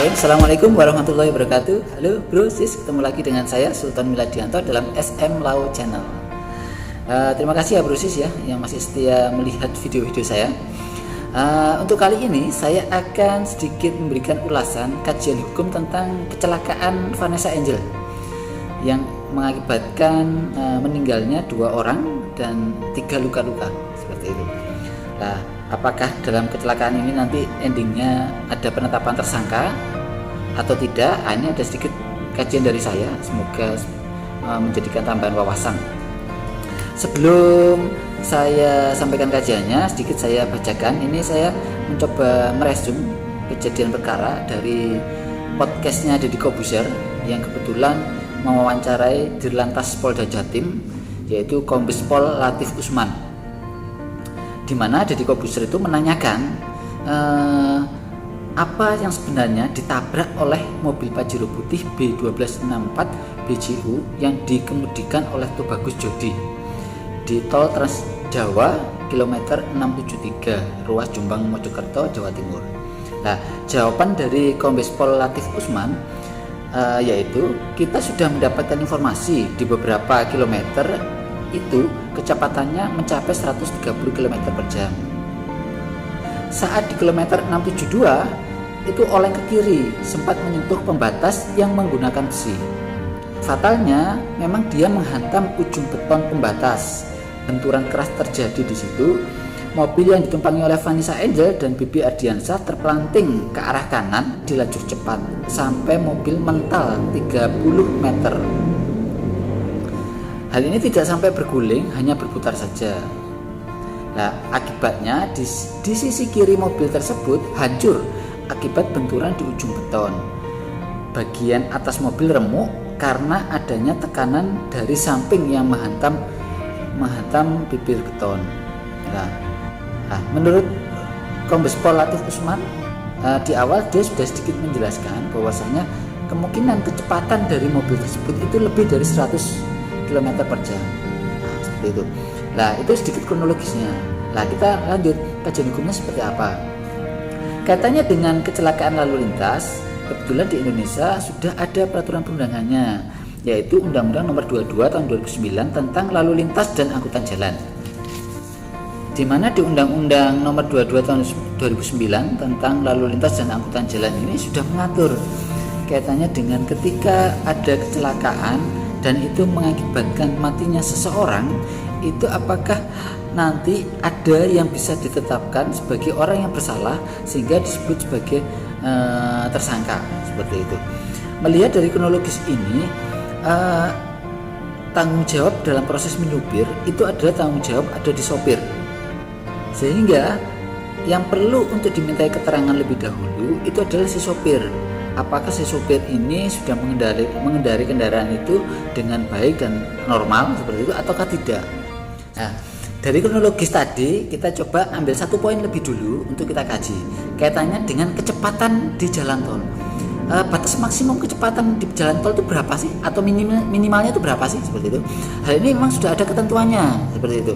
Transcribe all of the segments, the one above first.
Assalamualaikum warahmatullahi wabarakatuh. Halo bro, sis, ketemu lagi dengan saya Sultan Miladianto dalam SM Lau Channel. Terima kasih ya bro sis ya yang masih setia melihat video-video saya. Untuk kali ini saya akan sedikit memberikan ulasan kajian hukum tentang kecelakaan Vanessa Angel yang mengakibatkan meninggalnya 2 orang dan 3 luka-luka seperti itu. Nah, apakah dalam kecelakaan ini nanti endingnya ada penetapan tersangka atau tidak? Ini ada sedikit kajian dari saya, semoga menjadikan tambahan wawasan. Sebelum saya sampaikan kajiannya, sedikit saya bacakan. Ini saya mencoba meresum kejadian perkara dari podcastnya Deddy Kobuser yang kebetulan mewawancarai Dirlantas Polda Jatim, yaitu Kombes Pol Latif Usman, di mana Deddy Kobuser itu menanyakan apa yang sebenarnya ditabrak oleh mobil Pajero putih B1264 BJU yang dikemudikan oleh Tubagus Jodi di tol Trans Jawa kilometer 673 ruas Jombang Mojokerto Jawa Timur. Nah, jawaban dari Kombes Pol Latif Usman yaitu kita sudah mendapatkan informasi di beberapa kilometer itu kecepatannya mencapai 130 km per jam. Saat di kilometer 672 itu oleng ke kiri, sempat menyentuh pembatas yang menggunakan besi. Fatalnya memang dia menghantam ujung beton pembatas. Benturan keras terjadi di situ. Mobil yang ditumpangi oleh Vanessa Angel dan Bibi Ardiansyah terpelanting ke arah kanan di lajur cepat sampai mobil mental 30 meter. Hal ini tidak sampai berguling, hanya berputar saja. Nah, akibatnya di sisi kiri mobil tersebut hancur akibat benturan di ujung beton. Bagian atas mobil remuk karena adanya tekanan dari samping yang menghantam bibir beton. Nah, menurut Kombes Pol Latif Usman, di awal dia sudah sedikit menjelaskan bahwasanya kemungkinan kecepatan dari mobil tersebut itu lebih dari 100 km per jam. Nah, seperti itu. Nah, itu sedikit kronologisnya. Nah, kita lanjut kajian hukumnya seperti apa. Katanya dengan kecelakaan lalu lintas, kebetulan di Indonesia sudah ada peraturan perundangannya, yaitu Undang-Undang Nomor 22 Tahun 2009 tentang lalu lintas dan angkutan jalan. Di mana di Undang-Undang Nomor 22 Tahun 2009 tentang lalu lintas dan angkutan jalan ini sudah mengatur kaitannya dengan ketika ada kecelakaan dan itu mengakibatkan matinya seseorang, itu apakah nanti ada yang bisa ditetapkan sebagai orang yang bersalah sehingga disebut sebagai tersangka seperti itu. Melihat dari kronologis ini, tanggung jawab dalam proses menyupir itu adalah tanggung jawab ada di sopir, sehingga yang perlu untuk dimintai keterangan lebih dahulu itu adalah si sopir. Apakah si sopir ini sudah mengendari kendaraan itu dengan baik dan normal seperti itu ataukah tidak. Nah, dari kronologis tadi kita coba ambil satu poin lebih dulu untuk kita kaji kaitannya dengan kecepatan di jalan tol. Batas maksimum kecepatan di jalan tol itu berapa sih, atau minimalnya itu berapa sih seperti itu. Hal ini memang sudah ada ketentuannya seperti itu,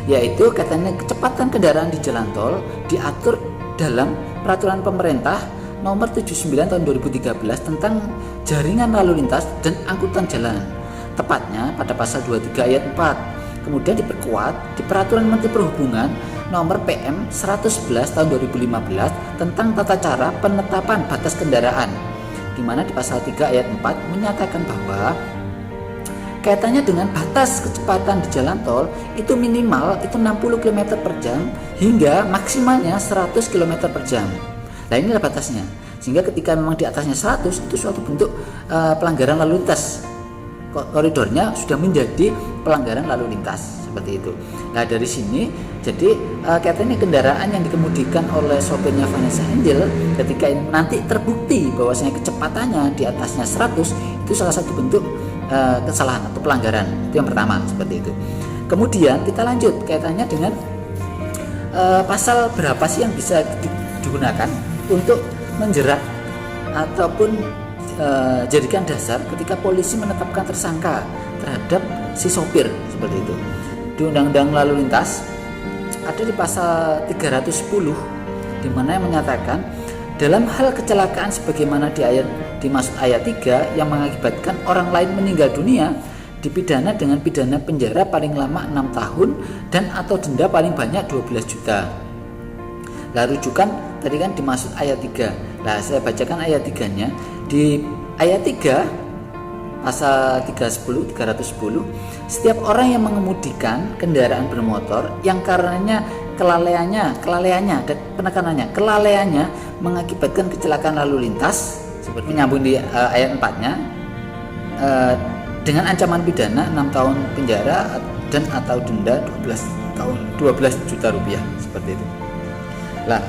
yaitu katanya kecepatan kendaraan di jalan tol diatur dalam peraturan pemerintah Nomor 79 Tahun 2013 tentang jaringan lalu lintas dan angkutan jalan, tepatnya pada pasal 23 ayat 4. Kemudian diperkuat di peraturan Menteri Perhubungan Nomor PM 111 Tahun 2015 tentang tata cara penetapan batas kendaraan, di mana di pasal 3 ayat 4 menyatakan bahwa kaitannya dengan batas kecepatan di jalan tol itu minimal itu 60 km per jam hingga maksimalnya 100 km per jam. Nah, inilah batasnya, sehingga ketika memang di atasnya 100 itu suatu bentuk pelanggaran lalu lintas, koridornya sudah menjadi pelanggaran lalu lintas seperti itu. Nah, dari sini jadi katanya kendaraan yang dikemudikan oleh sopirnya Vanessa Angel ketika ini nanti terbukti bahwasanya kecepatannya di atasnya 100 itu salah satu bentuk kesalahan atau pelanggaran. Itu yang pertama seperti itu. Kemudian kita lanjut kaitannya dengan pasal berapa sih yang bisa digunakan untuk menjerat ataupun jadikan dasar ketika polisi menetapkan tersangka terhadap si sopir seperti itu. Di Undang-Undang Lalu Lintas ada di pasal 310 di mana yang menyatakan Dalam hal kecelakaan sebagaimana dimaksud ayat 3 yang mengakibatkan orang lain meninggal dunia, dipidana dengan pidana penjara paling lama 6 tahun dan atau denda paling banyak 12 juta. Lah rujukan tadi kan dimaksud ayat 3. Nah, saya bacakan ayat 3-nya. Di ayat 3 pasal 310, setiap orang yang mengemudikan kendaraan bermotor yang karenanya kelalaiannya dan penekanannya kelalaiannya mengakibatkan kecelakaan lalu lintas, seperti menyambung di ayat 4-nya, dengan ancaman pidana 6 tahun penjara dan atau denda 12 juta rupiah, seperti itu. Lah,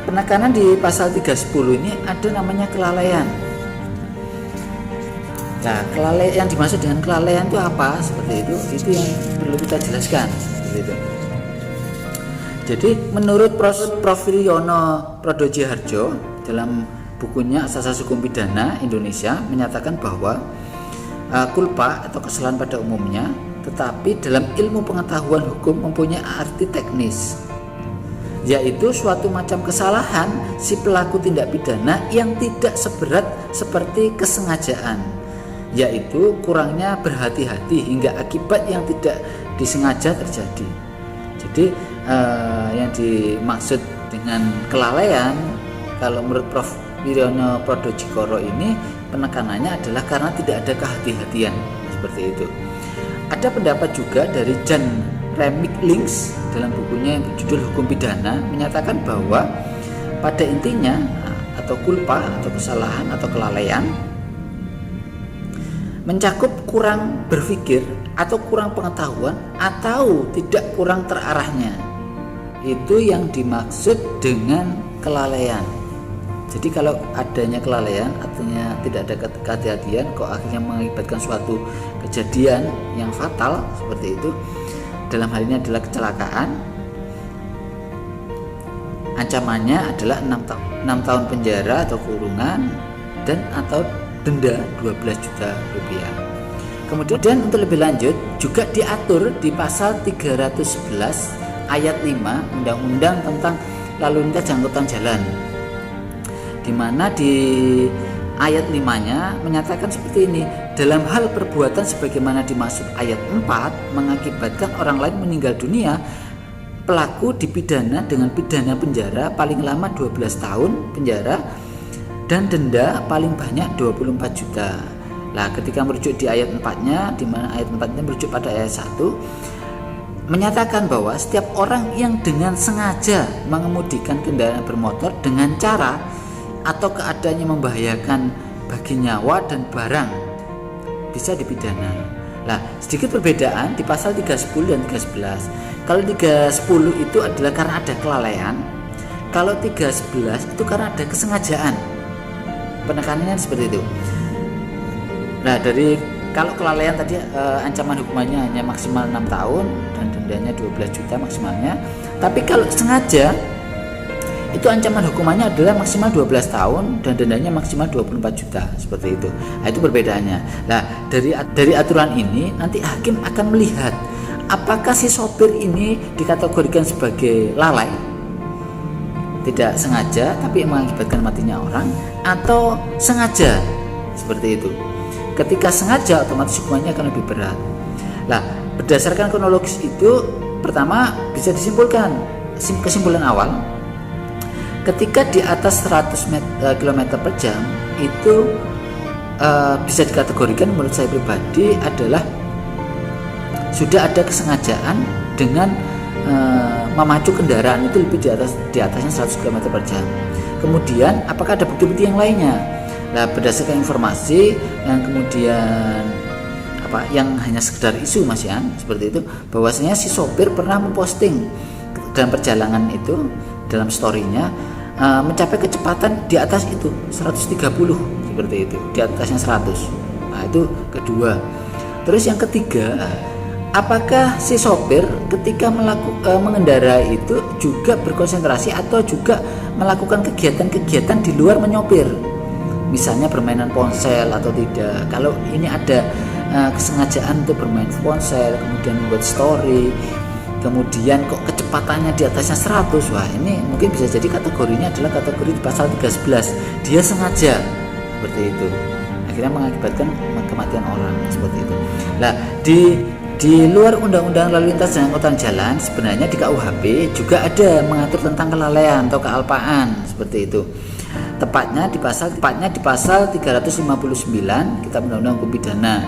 penekanan di pasal 310 ini ada namanya kelalaian. Nah, yang dimaksud dengan kelalaian itu apa? Seperti itu yang perlu kita jelaskan. Seperti itu. Jadi menurut Prof. Wiryono Prodjojiharjo dalam bukunya Asas Hukum Pidana Indonesia menyatakan bahwa culpa atau kesalahan pada umumnya, tetapi dalam ilmu pengetahuan hukum mempunyai arti teknis, yaitu suatu macam kesalahan si pelaku tindak pidana yang tidak seberat seperti kesengajaan, yaitu kurangnya berhati-hati hingga akibat yang tidak disengaja terjadi. Jadi yang dimaksud dengan kelalaian kalau menurut Prof. Wiryono Prodjojiharjo ini penekanannya adalah karena tidak ada kehati-hatian, seperti itu. Ada pendapat juga dari Jan Remick Links dalam bukunya yang berjudul Hukum Pidana menyatakan bahwa pada intinya atau culpa atau kesalahan atau kelalaian mencakup kurang berpikir atau kurang pengetahuan atau tidak kurang terarahnya. Itu yang dimaksud dengan kelalaian. Jadi kalau adanya kelalaian artinya tidak ada kehati-hatian kok akhirnya mengakibatkan suatu kejadian yang fatal seperti itu. Dalam hal ini adalah kecelakaan. Ancamannya adalah 6 tahun penjara atau kurungan dan atau denda 12 juta rupiah. Kemudian untuk lebih lanjut juga diatur di pasal 311 ayat 5 Undang-Undang tentang Lalu Lintas dan Angkutan Jalan, di mana di ayat 5-nya menyatakan seperti ini: dalam hal perbuatan sebagaimana dimaksud ayat 4 mengakibatkan orang lain meninggal dunia, pelaku dipidana dengan pidana penjara paling lama 12 tahun penjara dan denda paling banyak 24 juta. Nah, ketika merujuk di ayat 4-nya, di mana ayat 4-nya merujuk pada ayat 1 menyatakan bahwa setiap orang yang dengan sengaja mengemudikan kendaraan bermotor dengan cara atau keadaannya membahayakan bagi nyawa dan barang bisa dipidana. Nah, sedikit perbedaan di pasal 310 dan 311. Kalau 310 itu adalah karena ada kelalaian, kalau 311 itu karena ada kesengajaan. Penekanannya seperti itu. Nah, dari kalau kelalaian tadi ancaman hukumannya hanya maksimal 6 tahun dan dendanya 12 juta maksimalnya. Tapi kalau sengaja itu ancaman hukumannya adalah maksimal 12 tahun dan dendanya maksimal 24 juta, seperti itu. Nah, itu perbedaannya. Nah, dari aturan ini nanti hakim akan melihat apakah si sopir ini dikategorikan sebagai lalai, tidak sengaja tapi mengakibatkan matinya orang, atau sengaja, seperti itu. Ketika sengaja otomatis hukumannya akan lebih berat. Nah, berdasarkan kronologis itu, pertama bisa disimpulkan kesimpulan awal, ketika di atas 100 km per jam itu bisa dikategorikan menurut saya pribadi adalah sudah ada kesengajaan dengan memacu kendaraan itu lebih di atasnya 100 km per jam. Kemudian apakah ada bukti-bukti yang lainnya? Nah, berdasarkan informasi yang kemudian yang hanya sekedar isu Mas Yan, seperti itu, bahwasanya si sopir pernah memposting dalam perjalanan itu dalam story-nya mencapai kecepatan di atas itu 130, seperti itu, di atasnya 100. Nah, itu kedua. Terus yang ketiga, apakah si sopir ketika mengendarai itu juga berkonsentrasi atau juga melakukan kegiatan-kegiatan di luar menyopir, misalnya permainan ponsel atau tidak. Kalau ini ada kesengajaan untuk bermain ponsel kemudian membuat story kemudian kok kecepatannya di atasnya 100, wah ini mungkin bisa jadi kategorinya adalah kategori di pasal 311, dia sengaja seperti itu, akhirnya mengakibatkan kematian orang seperti itu. Nah, di luar undang-undang lalu lintas dan angkutan jalan, sebenarnya di KUHP juga ada mengatur tentang kelalaian atau kealpaan seperti itu. Tepatnya di pasal 359 Kitab Undang-Undang Hukum Pidana,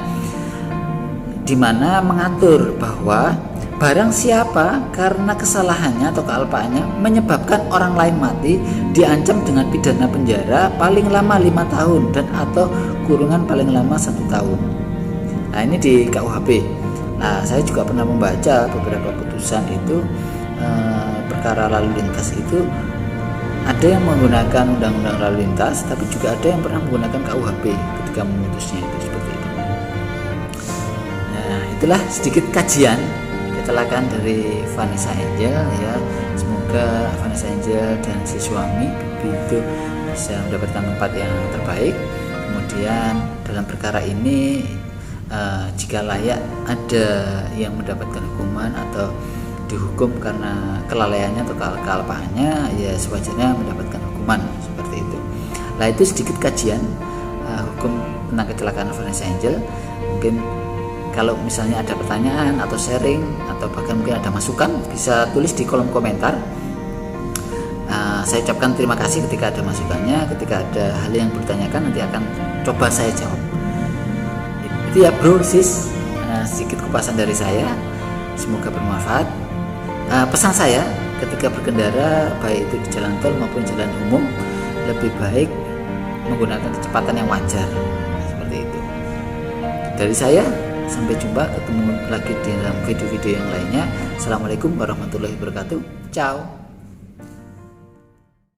di mana mengatur bahwa barang siapa karena kesalahannya atau kealpaannya menyebabkan orang lain mati, diancam dengan pidana penjara paling lama 5 tahun dan atau kurungan paling lama 1 tahun. Nah, ini di KUHP. Nah, saya juga pernah membaca beberapa putusan itu, perkara lalu lintas itu ada yang menggunakan undang-undang lalu lintas, tapi juga ada yang pernah menggunakan KUHP ketika memutusnya itu seperti itu. Nah, itulah sedikit kajian kecelakaan dari Vanessa Angel ya. Semoga Vanessa Angel dan si suami itu bisa mendapatkan tempat yang terbaik. Kemudian dalam perkara ini jika layak ada yang mendapatkan hukuman atau dihukum karena kelalaiannya atau kealpaannya, ya sewajarnya mendapatkan hukuman seperti itu. Nah, itu sedikit kajian hukum tentang kecelakaan Vanessa Angel. Mungkin kalau misalnya ada pertanyaan atau sharing atau bahkan mungkin ada masukan, bisa tulis di kolom komentar. Saya ucapkan terima kasih ketika ada masukannya, ketika ada hal yang bertanyakan nanti akan coba saya jawab. Itu ya bro, sis, sedikit kupasan dari saya, semoga bermanfaat. Pesan saya ketika berkendara baik itu di jalan tol maupun jalan umum, lebih baik menggunakan kecepatan yang wajar, seperti itu. Dari saya, sampai jumpa, ketemu lagi di dalam video-video yang lainnya. Assalamualaikum warahmatullahi wabarakatuh. Ciao.